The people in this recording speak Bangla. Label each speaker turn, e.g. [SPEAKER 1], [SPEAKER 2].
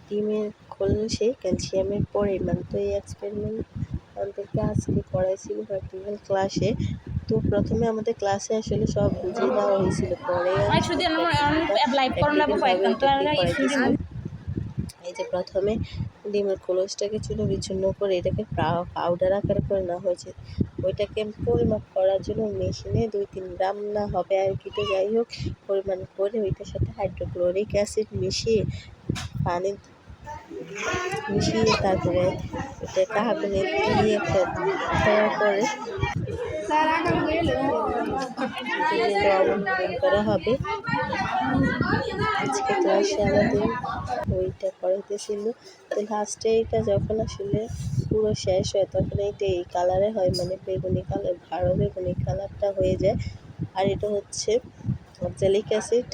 [SPEAKER 1] ডিমের খোলসে ক্যালসিয়ামের পরিমাণ। তো এই এক্সপেরিমেন্ট আমাদেরকে আজকে করাইছিল প্র্যাকটিক্যাল ক্লাসে। তো প্রথমে আমাদের ক্লাসে আসলে সব বুঝিয়ে দেওয়া হয়েছিল, পরে প্র্যাকটিক্যালভাবে ওইটাকে করাইতেছিল। এই যে প্রথমে ডিমের খোলসটাকে চূর্ণ বিচূর্ণ করে এটাকে পাউডার আকারে করে নেওয়া হয়েছে। ওইটাকে পরিমাপ করার জন্য মেশিনে 2-3 গ্রাম না হবে আর কি, তো যাই হোক পরিমাণ করে ওইটার সাথে হাইড্রোক্লোরিক অ্যাসিড মিশিয়ে পানি মিশিয়ে তারপরে এটা কাহাকুনি দিয়ে একটা করে লবণ করা হবে। আজকে ক্লাসে আমাদের ওইটা করাইতেছিল। তো লাস্টে এটা যখন আসলে পুরো শেষ হয় তখন এইটা এই কালারে হয়, মানে বেগুনি কালার, গাঢ় বেগুনি কালারটা হয়ে যায়। আর এটা হচ্ছে অক্সালিক অ্যাসিড